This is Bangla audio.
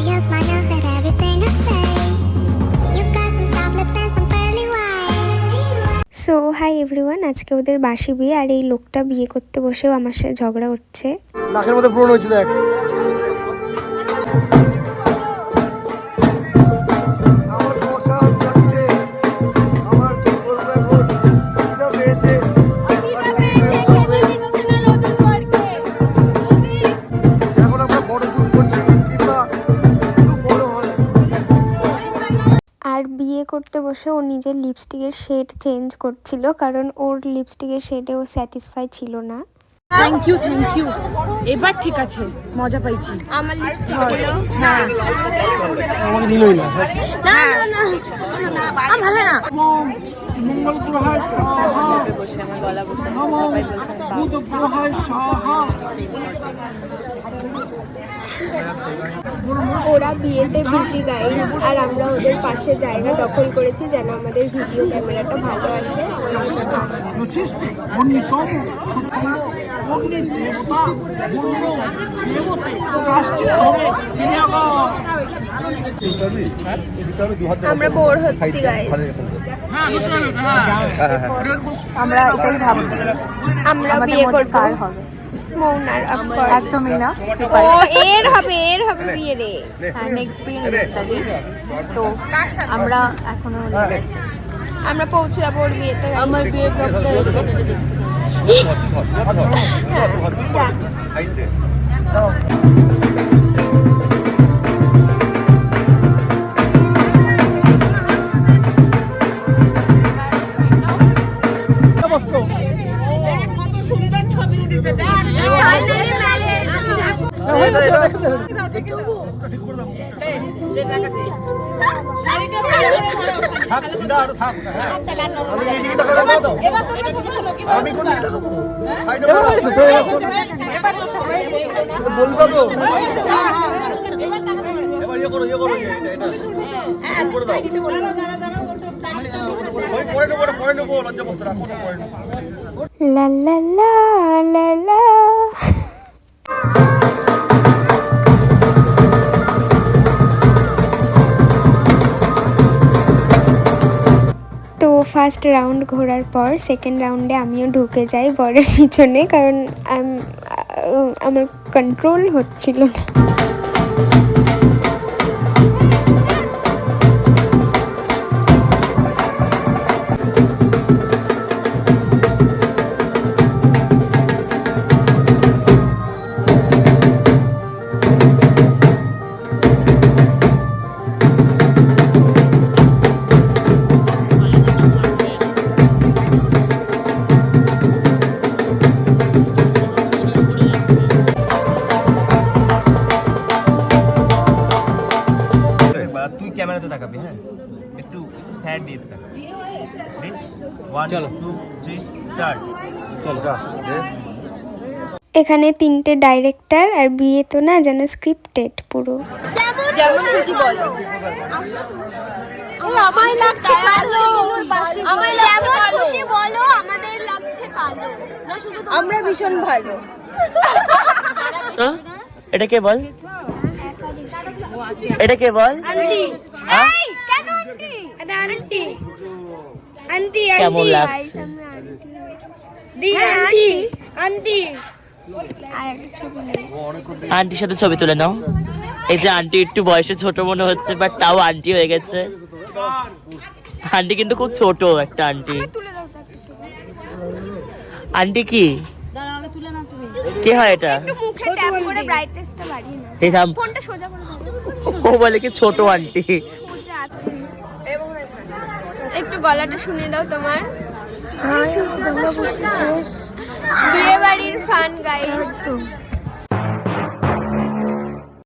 সো হাই এভরিওয়ান, আজকে ওদের বাসি বিয়ে আর এই লোকটা বিয়ে করতে বসেও আমার সাথে ঝগড়া হচ্ছে। নাকের মধ্যে ব্রণ হয়েছিল এক। আর বিয়ে করতে বসে ও নিজের লিপস্টিকের শেড চেঞ্জ করছিল, কারণ ওর লিপস্টিকের শেডে ও স্যাটিসফাই ছিল না। থ্যাংক ইউ এবার ঠিক আছে, মজা পাইছি। আমার লিপস্টিক হলো হ্যাঁ আমাকে দিলই না। না না না ভালো না মঙ্গল গ্রহায় বসে আমার গলা বসে সবাই বলছেন বুধ গ্রহায় সাহা। ওরা বিয়েতে বিজি গাইস, আর আমরা ওদের পাশে জায়গা দখল করেছি যেন আমাদের ভিডিও ক্যামেরাটা ভালো আসে। আমরা বোর হচ্ছি গাইস। আমরা এটাই ভাবছি আমরা বিয়ে করব কার হবে? মৌনার, অফকোর্স। একদমই না, ও এর হবে বিয়ে রে। হ্যাঁ নেক্সট বিয়ে ইত্যাদি। তো আমরা এখনো লেগেছি, আমরা পৌঁছে যাবো ওর বিয়েতে। আমার বিয়ে ব্লগটা চ্যানেলে দেখতে লা লা লা লা লা। তো ফার্স্ট রাউন্ড ঘোরার পর সেকেন্ড রাউন্ডে আমিও ঢুকে যাই বরের পিছনে, কারণ আমার কন্ট্রোল হচ্ছিল না। তুই ক্যামেরাতে তাকাবি, হ্যাঁ একটু স্যাড দিয়ে তাকাবি। 1 2 3 স্টার্ট। চল যা। এখানে 3টে ডাইরেক্টর, আর বিয়ে তো না যেন স্ক্রিপ্টেড পুরো। যেমন খুশি বলো। আমায় লাগছে ভালো, আমায় লাগছে ভালো, খুশি বলো আমাদের লাগছে ভালো। না শুধু আমরা ভীষণ ভালো। এটা কে বল, এটা কে বল? আন্টি। এই কেন আন্টি? এটা আন্টি, আন্টি কেমন লাগছে? দি আন্টি, আন্টি আর একটা ছবি নেই। আন্টির সাথে ছবি তুলে নাও। এই যে আন্টি একটু বয়সে ছোট মনে হচ্ছে, বাট তাও আন্টি হয়ে গেছে। আন্টি কিন্তু খুব ছোট একটা আন্টি। তুলে দাও তো একটা ছবি। আন্টি কি দাঁড়াও আগে তুলে না তুমি। কে হয় এটা? একটু মুখে ট্যাপ করে ব্রাইটনেসটা বাড়িয়ে নাও। এই থাম। ফোনটা সোজা করে দাও। ও বলে কি ছোট আন্টি। একটু গলাটা শুনে দাও তোমার। বিয়ে বাড়ির ফান গাইস।